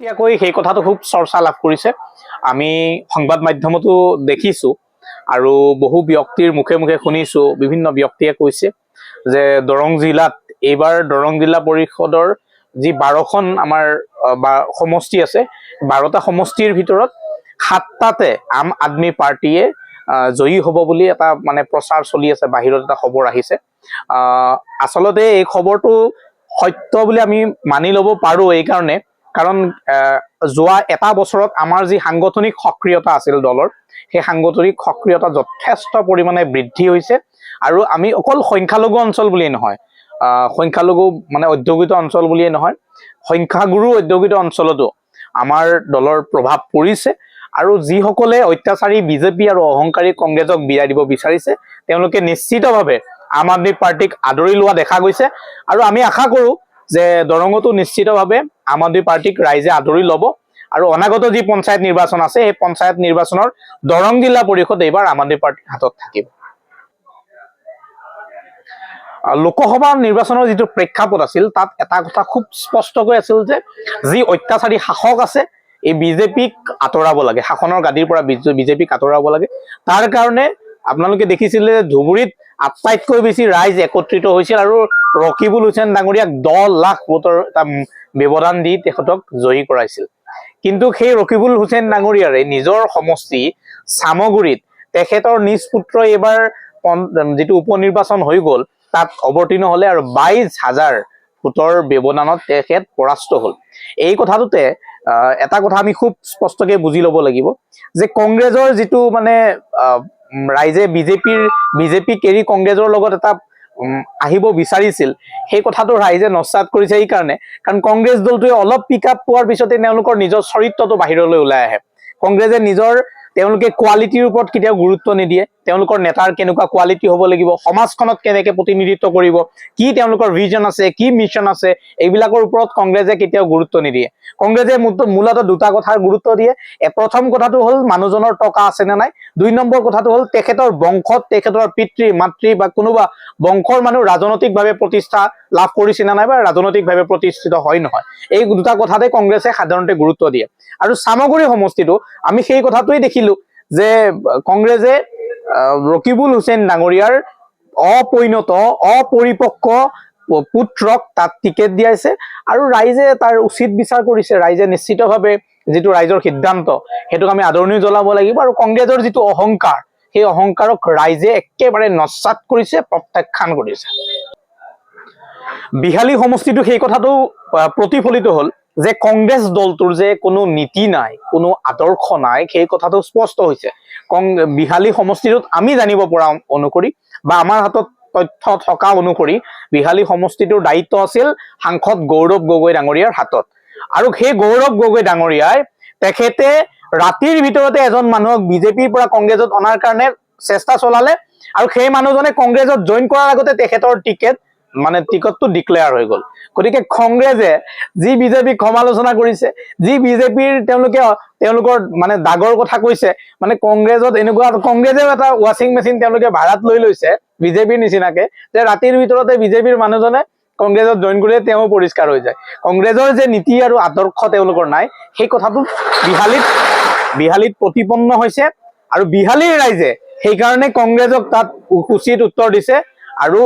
এতিয়াকৈ সেই কথাটো খুব চৰ্চা লাভ কৰিছে। আমি সংবাদ মাধ্যমতো দেখিছো আৰু বহু ব্যক্তিৰ মুখে মুখে শুনিছো, বিভিন্ন ব্যক্তিয়ে কৈছে যে দৰং জিলাত এইবাৰ দৰং জিলা পৰিষদৰ যি 12খন আমাৰ সমষ্টি আছে, 12টা সমষ্টিৰ ভিতৰত 7টাতে আম আদমি পাৰ্টিয়ে জয়ী হ'ব বুলি এটা মানে প্ৰচাৰ চলি আছে, বাহিৰত এটা খবৰ আহিছে। আচলতে এই খবৰটো সত্য বুলি আমি মানি ল'ব পাৰো এইকাৰণে, কাৰণ যোৱা এটা বছৰত আমাৰ যি সাংগঠনিক সক্ৰিয়তা আছিল দলৰ, সেই সাংগঠনিক সক্ৰিয়তা যথেষ্ট পৰিমাণে বৃদ্ধি হৈছে। আৰু আমি অকল সংখ্যালঘু অঞ্চল বুলিয়ে নহয়, সংখ্যালঘু মানে অধ্যুষিত অঞ্চল বুলিয়ে নহয়, সংখ্যাগুৰু অধ্যুষিত অঞ্চলতো আমাৰ দলৰ প্ৰভাৱ পৰিছে। আৰু যিসকলে অত্যাচাৰী বিজেপি আৰু অহংকাৰী কংগ্ৰেছক বিদায় দিব বিচাৰিছে, তেওঁলোকে নিশ্চিতভাৱে আম আদমি পাৰ্টিক আদৰি লোৱা দেখা গৈছে। আৰু আমি আশা কৰো যে দৰঙতো নিশ্চিতভাৱে আম আদমি পাৰ্টিক ৰাইজে আদৰি ল'ব। আৰু অনাগত যি পঞ্চায়ত নিৰ্বাচন আছে, সেই পঞ্চায়ত নিৰ্বাচনৰ দৰং জিলা পৰিষদ এইবাৰ আম আদমি পাৰ্টিৰ হাতত থাকিব। লোকসভা নিৰ্বাচনৰ যিটো প্ৰেক্ষাপট আছিল, তাত এটা কথা খুব স্পষ্টকৈ আছিল যে যি অত্যাচাৰী শাসক আছে, এই বিজেপিক আঁতৰাব লাগে, শাসনৰ গাদীৰ পৰা বিজেপিক আঁতৰাব লাগে। তাৰ কাৰণে আপোনালোকে দেখিছিলে ধুবুৰীত আটাইতকৈ বেছি ৰাইজ একত্ৰিত হৈছিল আৰু ৰকিবুল হুছেইন ডাঙৰীয়াক 10 লাখ ভোটৰ এটা ব্যৱধান দি তেখেতক জয়ী কৰাইছিল। কিন্তু সেই ৰকিবুল হুছেইন ডাঙৰীয়াৰে নিজৰ সমষ্টি চামগুৰিত তেখেতৰ নিজ পুত্ৰই এইবাৰ যিটো উপ নিৰ্বাচন হৈ গ'ল, তাত অৱতীৰ্ণ হলে আৰু 22,000 ভোটৰ ব্যৱধানত তেখেত পৰাস্ত হল। এই কথাটোতে এটা কথা আমি খুব স্পষ্টকে বুজি ল'ব লাগিব যে কংগ্ৰেছৰ যিটো মানে ৰাইজে বিজেপিক এৰি কংগ্ৰেছৰ লগত এটা আহিব বিচাৰিছিল, সেই কথাটো ৰাইজে নস্যাৎ কৰিছে। এই কাৰণে কাৰণ কংগ্ৰেছ দলটোৱে অলপ পিক আপ পোৱাৰ পিছতে তেওঁলোকৰ নিজৰ চৰিত্ৰটো বাহিৰলৈ ওলাই আহে। কংগ্ৰেছে তেওঁলোকে কোৱালিটিৰ ওপৰত কেতিয়াও গুৰুত্ব নিদিয়ে। তেওঁলোকৰ নেতাৰ কেনেকুৱা কোৱালিটি হ'ব লাগিব, সমাজখনত কেনেকে প্ৰতিনিধিত্ব কৰিব, কি তেওঁলোকৰ ভিজন আছে, কি মিছন আছে, এইবিলাকৰ ওপৰত কংগ্ৰেছে কেতিয়াও গুৰুত্ব নিদিয়ে। কংগ্ৰেছে মূলতঃ দুটা কথাৰ গুৰুত্ব দিয়ে। প্ৰথম কথাটো হ'ল মানুহজনৰ টকা আছে নে নাই, 2 নম্বৰ কথাটো হ'ল তেখেতৰ বংশত তেখেতৰ পিতৃ মাতৃ বা কোনোবা বংশৰ মানুহ ৰাজনৈতিকভাৱে প্ৰতিষ্ঠা লাভ কৰিছে নে নাই বা ৰাজনৈতিকভাৱে প্ৰতিষ্ঠিত হয় নহয়, এই দুটা কথাতে কংগ্ৰেছে সাধাৰণতে গুৰুত্ব দিয়ে। আৰু চামগুৰি সমষ্টিটো আমি সেই কথাটোৱেই দেখিলো যে কংগ্ৰেছে ৰকিবুল হুছেইন ডাঙৰীয়াৰ অপৰিণত অপৰিপক্ক পুত্ৰক তাত টিকেট দিয়াইছে আৰু ৰাইজে তাৰ উচিত বিচাৰ কৰিছে। ৰাইজে নিশ্চিতভাৱে যিটো ৰাইজৰ সিদ্ধান্ত, সেইটোক আমি আদৰণি জনাব লাগিব। আৰু কংগ্ৰেছৰ যিটো অহংকাৰ, সেই অহংকাৰক ৰাইজে একেবাৰে নস্যাৎ কৰিছে, প্ৰত্যাখ্যান কৰিছে। বিহালী সমষ্টিটো সেই কথাটো প্ৰতিফলিত হল যে কংগ্ৰেছ দলটোৰ যে কোনো নীতি নাই, কোনো আদৰ্শ নাই, সেই কথাটো স্পষ্ট হৈছে। বিহালী সমষ্টিটোত আমি জানিব পৰা অনুসৰি বা আমাৰ হাতত তথ্য থকা অনুসৰি বিহালী সমষ্টিটোৰ দায়িত্ব আছিল সাংসদ গৌৰৱ গগৈ ডাঙৰীয়াৰ হাতত। আৰু সেই গৌৰৱ গগৈ ডাঙৰীয়াই তেখেতে ৰাতিৰ ভিতৰতে এজন মানুহক বিজেপিৰ পৰা কংগ্ৰেছত অনাৰ কাৰণে চেষ্টা চলালে আৰু সেই মানুহজনে কংগ্ৰেছত জইন কৰাৰ আগতে তেখেতৰ টিকটটো ডিক্লেয়াৰ হৈ গ'ল। গতিকে কংগ্ৰেছে যি বিজেপিক সমালোচনা কৰিছে, যি বিজেপিৰ তেওঁলোকৰ মানে দাগৰ কথা কৈছে, মানে কংগ্ৰেছত এনেকুৱা, কংগ্ৰেছেও এটা ৱাশ্বিং মেচিন তেওঁলোকে ভাড়াত লৈ লৈছে বিজেপিৰ নিচিনাকে, যে ৰাতিৰ ভিতৰতে বিজেপিৰ মানুহজনে কংগ্ৰেছত জইন কৰিলে তেওঁ পৰিষ্কাৰ হৈ যায়। কংগ্ৰেছৰ যে নীতি আৰু আদৰ্শ তেওঁলোকৰ নাই, সেই কথাটো বিহালীত প্ৰতিপন্ন হৈছে। আৰু বিহালীৰ ৰাইজে সেইকাৰণে কংগ্ৰেছক তাত উচিত উত্তৰ দিছে। আৰু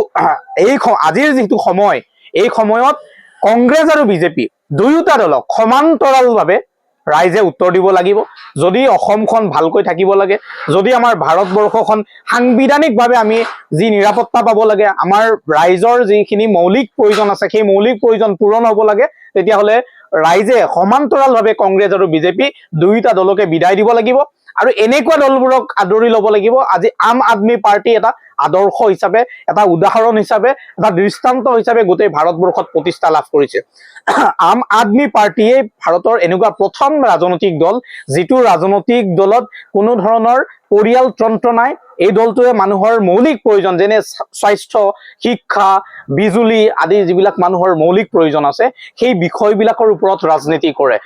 আজিৰ যিটো সময়, এই সময়ত কংগ্ৰেছ আৰু বিজেপি দুয়োটা দলক সমান্তৰালভাৱে ৰাইজে উত্তৰ দিব লাগিব। যদি অসমখন ভালকৈ থাকিব লাগে, যদি আমাৰ ভাৰতবৰ্ষখন সাংবিধানিকভাৱে আমি যি নিৰাপত্তা পাব লাগে, আমাৰ ৰাইজৰ যিখিনি মৌলিক প্ৰয়োজন আছে, সেই মৌলিক প্ৰয়োজন পূৰণ হ'ব লাগে, তেতিয়াহ'লে ৰাইজে সমান্তৰালভাৱে কংগ্ৰেছ আৰু বিজেপি দুয়োটা দলকে বিদায় দিব লাগিব। আৰু এনেকুৱা দলবোৰক আদৰি ল'ব লাগিব। আজি আম আদমি পাৰ্টি এটা আদৰ্শ হিচাপে, এটা উদাহৰণ হিচাপে, এটা দৃষ্টান্ত হিচাপে গোটেই ভাৰতবৰ্ষত প্ৰতিষ্ঠা লাভ কৰিছে। আম আদমি পাৰ্টিয়ে ভাৰতৰ এনেকুৱা প্ৰথম ৰাজনৈতিক দল, যিটো ৰাজনৈতিক দলত কোনো ধৰণৰ পৰিয়াল তন্ত্ৰ নাই। এই দলটোৱে মানুহৰ মৌলিক প্ৰয়োজন, যেনে স্বাস্থ্য, শিক্ষা, বিজুলী আদি যিবিলাক মানুহৰ মৌলিক প্ৰয়োজন আছে, সেই বিষয়বিলাকৰ ওপৰত ৰাজনীতি কৰে,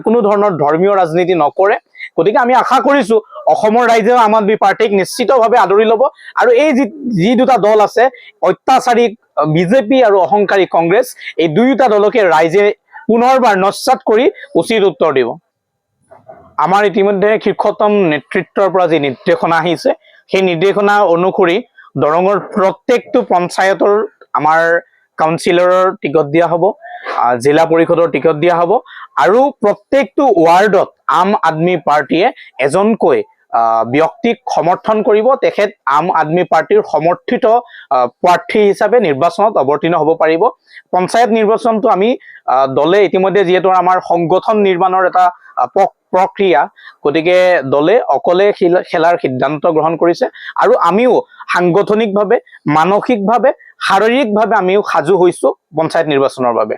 কোনো ধৰণৰ ধৰ্মীয় ৰাজনীতি নকৰে। গতিকে আমি আশা কৰিছো অসমৰ ৰাইজেও আম আদমি পাৰ্টিক নিশ্চিতভাৱে আদৰি ল'ব। আৰু এই যি দুটা দল আছে, অত্যাচাৰী বিজেপি আৰু অহংকাৰী কংগ্ৰেছ, এই দুয়োটা দলকে ৰাইজে পুনৰবাৰ নস্যাৎ কৰি উচিত উত্তৰ দিব। আমাৰ ইতিমধ্যে শীৰ্ষতম নেতৃত্বৰ পৰা যি নিৰ্দেশনা আহিছে সেই নিৰ্দেশনা অনুসৰি দৰঙৰ প্ৰত্যেকটো পঞ্চায়তৰ আমাৰ কাউন্সিলৰৰ টিকট দিয়া হ'ব, জিলা পৰিষদৰ টিকট দিয়া হ'ব আৰু প্ৰত্যেকটো ৱাৰ্ডত আম আদমি পাৰ্টীয়ে এজনকৈ ব্যক্তিক সমৰ্থন কৰিব। তেখেত আম আদমি পাৰ্টীৰ সমৰ্থিত প্ৰাৰ্থী হিচাপে নিৰ্বাচনত অৱতীৰ্ণ হ'ব পাৰিব। পঞ্চায়ত নিৰ্বাচনটো আমি দলে ইতিমধ্যে যিহেতু আমাৰ সংগঠন নিৰ্মাণৰ এটা প্ৰক্ৰিয়া, গতিকে দলে অকলে খেলাৰ সিদ্ধান্ত গ্ৰহণ কৰিছে আৰু আমিও সাংগঠনিকভাৱে, মানসিকভাৱে, শাৰীৰিকভাৱে আমিও সাজু হৈছো পঞ্চায়ত নিৰ্বাচনৰ বাবে।